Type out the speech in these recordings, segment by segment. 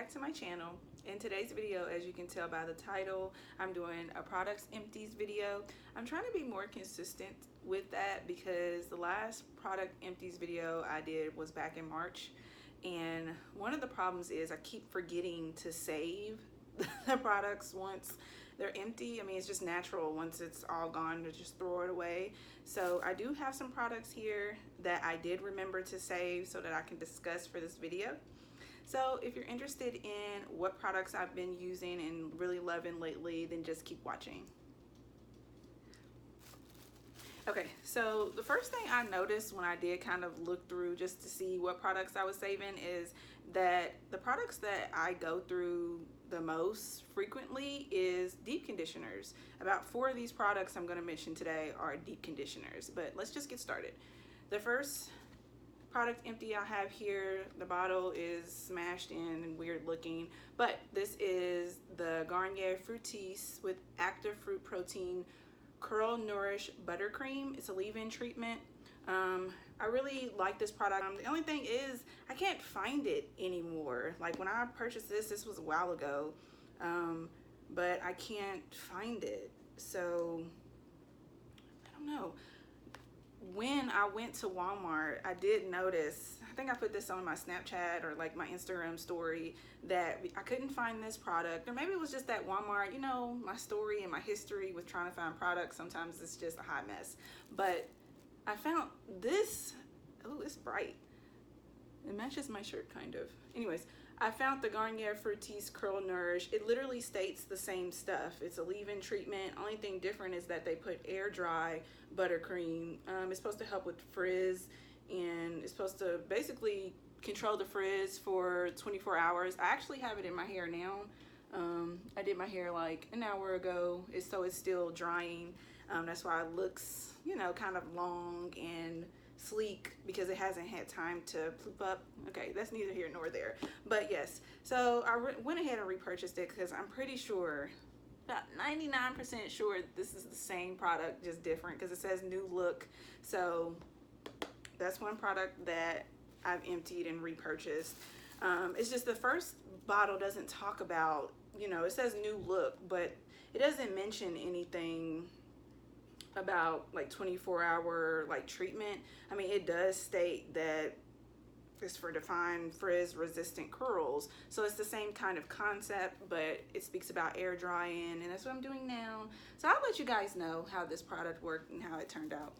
back to my channel. In today's video, as you can tell by the title, I'm doing a products empties video. I'm trying to be more consistent with that because the last product empties video I did was back in March, and one of the problems is I keep forgetting to save the products once they're empty. I mean, it's just natural once it's all gone to just throw it away. So I do have some products here that I did remember to save so that I can discuss for this video. So if you're interested in what products I've been using and really loving lately, then just keep watching. Okay, so the first thing I noticed when I did kind of look through just to see what products I was saving is that the products that I go through the most frequently is deep conditioners. About 4 of these products I'm going to mention today are deep conditioners, but let's just get started. The first product empty I have here, the bottle is smashed in and weird looking, but this is the Garnier Fructis with active fruit protein curl nourish buttercream. It's a leave-in treatment. I really like this product. The only thing is I can't find it anymore. Like when I purchased this was a while ago, but I can't find it. So I don't know. When I went to Walmart, I did notice, I think I put this on my Snapchat or like my Instagram story, that I couldn't find this product. Or maybe it was just that Walmart, you know, my story and my history with trying to find products, sometimes it's just a hot mess. But I found this. Oh, it's bright. It matches my shirt kind of. Anyways, I found the Garnier Fructis Curl Nourish. It literally states the same stuff. It's a leave-in treatment. Only thing different is that they put air dry buttercream. It's supposed to help with frizz, and it's supposed to basically control the frizz for 24 hours. I actually have it in my hair now. I did my hair like an hour ago, so it's still drying. That's why it looks, you know, kind of long and sleek because it hasn't had time to ploop up. Okay, that's neither here nor there. But yes, so I went ahead and repurchased it because I'm pretty sure, about 99% sure this is the same product, just different, because it says new look. So that's one product that I've emptied and repurchased. It's just the first bottle doesn't talk about, you know, it says new look, but it doesn't mention anything about like 24-hour like treatment. I mean, it does state that it's for defined frizz resistant curls, so it's the same kind of concept, but it speaks about air drying, and that's what I'm doing now. So I'll let you guys know how this product worked and how it turned out,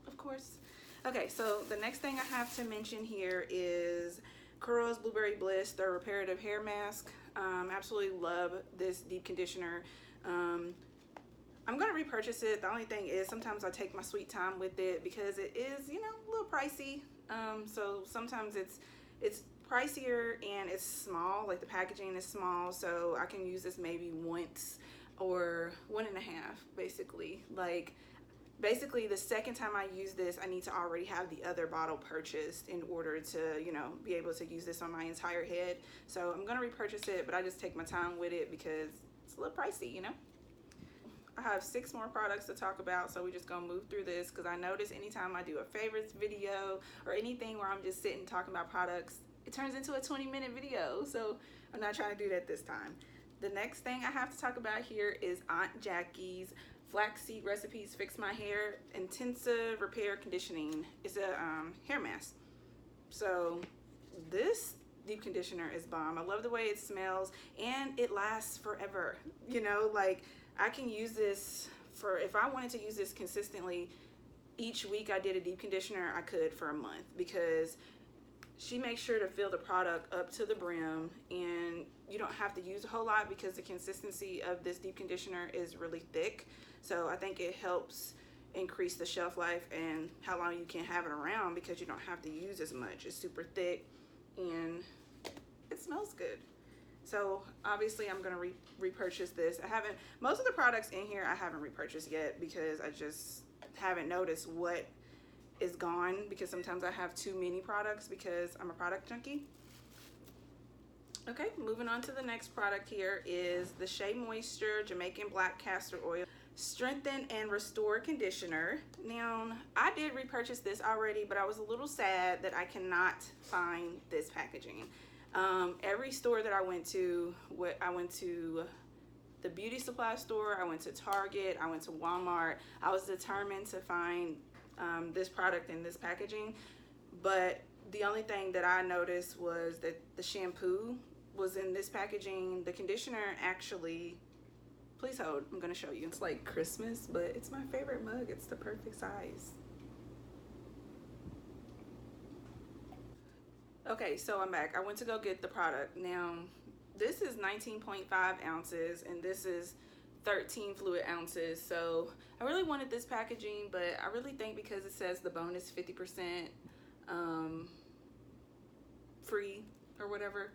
of course. Okay, so the next thing I have to mention here is KURLS Bliss, their reparative hair mask. Absolutely love this deep conditioner. I'm gonna repurchase it. The only thing is sometimes I take my sweet time with it because it is, you know, a little pricey. So sometimes it's pricier and it's small, like the packaging is small, so I can use this maybe once or 1.5 basically. Like basically the second time I use this, I need to already have the other bottle purchased in order to, you know, be able to use this on my entire head. So I'm gonna repurchase it, but I just take my time with it because it's a little pricey, you know. I have 6 more products to talk about, so we're just gonna move through this because I notice anytime I do a favorites video or anything where I'm just sitting talking about products, it turns into a 20-minute video. So I'm not trying to do that this time. The next thing I have to talk about here is Aunt Jackie's Flaxseed Recipes Fix My Hair Intensive Repair Conditioning. It's a hair mask. So this deep conditioner is bomb. I love the way it smells and it lasts forever. You know, like I can use this for, if I wanted to use this consistently, each week I did a deep conditioner, I could for a month, because she makes sure to fill the product up to the brim and you don't have to use a whole lot because the consistency of this deep conditioner is really thick. So I think it helps increase the shelf life and how long you can have it around because you don't have to use as much. It's super thick and it smells good. So obviously I'm gonna repurchase this. I haven't, most of the products in here I haven't repurchased yet because I just haven't noticed what is gone, because sometimes I have too many products because I'm a product junkie. Okay, moving on to the next product here is the Shea Moisture Jamaican Black Castor Oil Strengthen and Restore Conditioner. Now, I did repurchase this already, but I was a little sad that I cannot find this packaging. Every store that I went to the beauty supply store, I went to Target, I went to Walmart. I was determined to find this product in this packaging, but the only thing that I noticed was that the shampoo was in this packaging. The conditioner actually, please hold, I'm gonna show you. It's like Christmas, but it's my favorite mug. It's the perfect size. Okay, so I'm back. I went to go get the product. Now, this is 19.5 ounces and this is 13 fluid ounces. So I really wanted this packaging, but I really think because it says the bonus 50% free or whatever,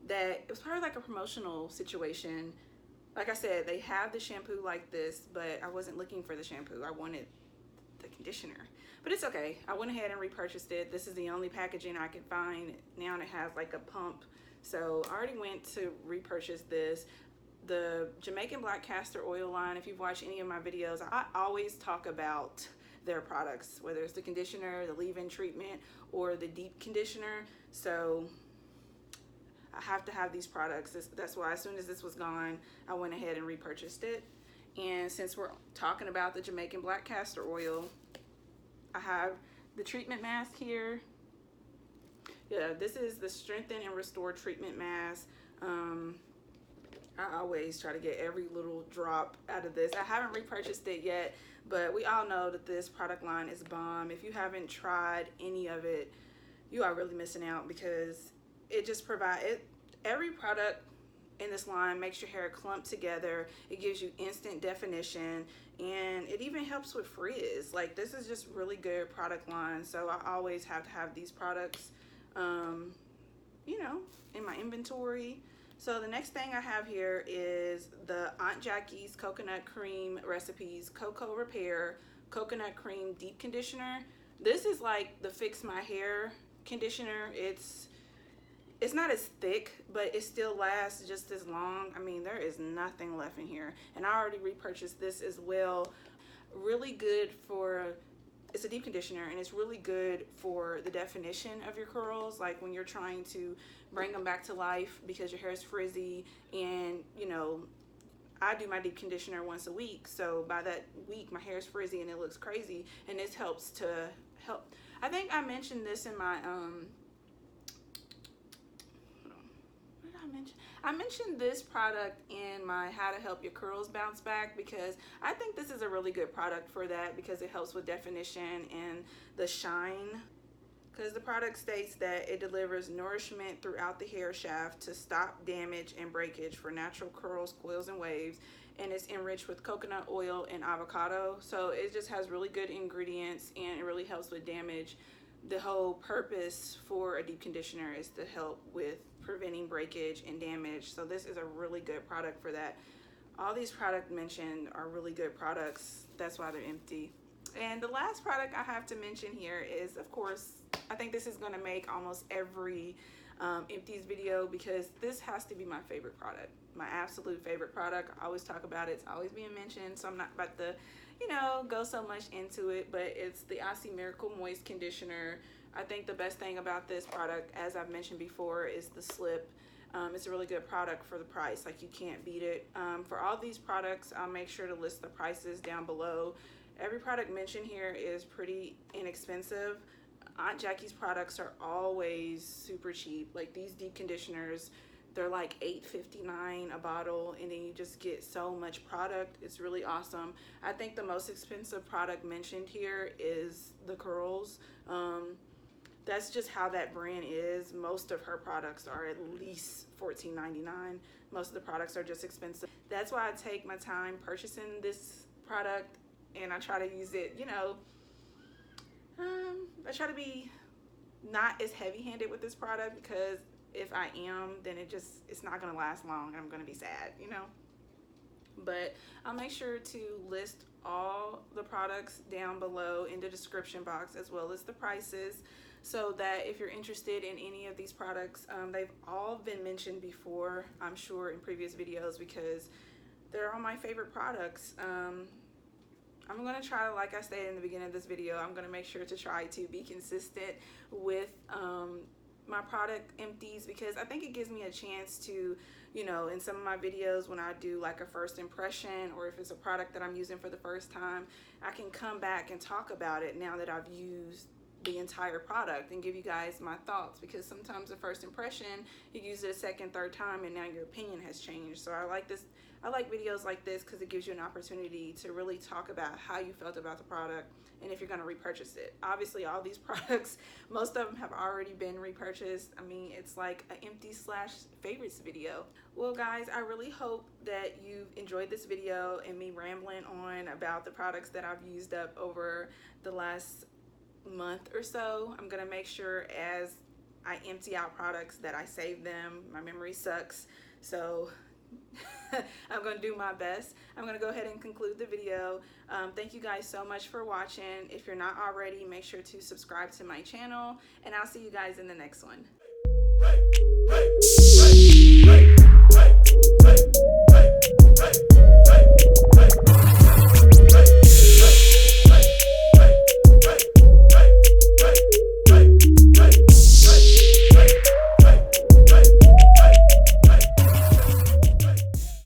that it was probably like a promotional situation. Like I said, they have the shampoo like this, but I wasn't looking for the shampoo. I wanted the conditioner. But it's okay. I went ahead and repurchased it. This is the only packaging I could find. Now it has like a pump. So I already went to repurchase this. The Jamaican black castor oil line, if you've watched any of my videos, I always talk about their products, whether it's the conditioner, the leave-in treatment, or the deep conditioner. So I have to have these products. That's why as soon as this was gone, I went ahead and repurchased it. And since we're talking about the Jamaican black castor oil, I have the treatment mask here. Yeah, this is the Strengthen and Restore treatment mask. I always try to get every little drop out of this. I haven't repurchased it yet, but we all know that this product line is bomb. If you haven't tried any of it, you are really missing out, because it just provides it. Every product in this line makes your hair clump together. It gives you instant definition, and it even helps with frizz. Like, this is just really good product line. So I always have to have these products, you know, in my inventory. So the next thing I have here is the Aunt Jackie's Coconut Cream Recipes Coco Repair Coconut Cream Deep Conditioner. This is like the Fix My Hair conditioner. It's not as thick, but it still lasts just as long. I mean, there is nothing left in here. And I already repurchased this as well. Really good for, it's a deep conditioner, and it's really good for the definition of your curls, like when you're trying to bring them back to life because your hair is frizzy. And you know, I do my deep conditioner once a week, so by that week my hair is frizzy and it looks crazy, and this helps to help. I think I mentioned this in my I mentioned this product in my How to Help Your Curls Bounce Back, because I think this is a really good product for that, because it helps with definition and the shine. Because the product states that it delivers nourishment throughout the hair shaft to stop damage and breakage for natural curls, coils, and waves. And it's enriched with coconut oil and avocado. So it just has really good ingredients, and it really helps with damage. The whole purpose for a deep conditioner is to help with preventing breakage and damage. So this is a really good product for that. All these products mentioned are really good products. That's why they're empty. And the last product I have to mention here is, of course, I think this is going to make almost every Empties video, because this has to be my favorite product, my absolute favorite product. I always talk about it. It's always being mentioned, so I'm not about to, you know, go so much into it, but it's the Aussie Miracle Moist Conditioner. I think the best thing about this product, as I've mentioned before, is the slip. It's a really good product for the price. Like, you can't beat it. For all these products, I'll make sure to list the prices down below. Every product mentioned here is pretty inexpensive. Aunt Jackie's products are always super cheap. Like, these deep conditioners, they're like $8.59 a bottle, and then you just get so much product. It's really awesome. I think the most expensive product mentioned here is the Curls. That's just how that brand is. Most of her products are at least $14.99. Most of the products are just expensive. That's why I take my time purchasing this product, and I try to use it, you know, I try to be not as heavy-handed with this product, because if I am, then it's not gonna last long, and I'm gonna be sad, you know. But I'll make sure to list all the products down below in the description box, as well as the prices, so that if you're interested in any of these products, they've all been mentioned before, I'm sure, in previous videos, because they're all my favorite products. I'm going to try, like I stated in the beginning of this video, I'm going to make sure to try to be consistent with my product Empties, because I think it gives me a chance to, you know, in some of my videos when I do like a first impression, or if it's a product that I'm using for the first time, I can come back and talk about it now that I've used the entire product and give you guys my thoughts, because sometimes the first impression, you use it a second, third time, and now your opinion has changed. So I like this. I like videos like this because it gives you an opportunity to really talk about how you felt about the product and if you're going to repurchase it. Obviously, all these products, most of them have already been repurchased. I mean, it's like an empty/favorites video. Well, guys, I really hope that you've enjoyed this video and me rambling on about the products that I've used up over the last month or so. I'm going to make sure as I empty out products that I save them. My memory sucks, so I'm going to do my best. I'm going to go ahead and conclude the video. Thank you guys so much for watching. If you're not already, make sure to subscribe to my channel, and I'll see you guys in the next one. Hey, hey, hey, hey, hey, hey, hey, hey.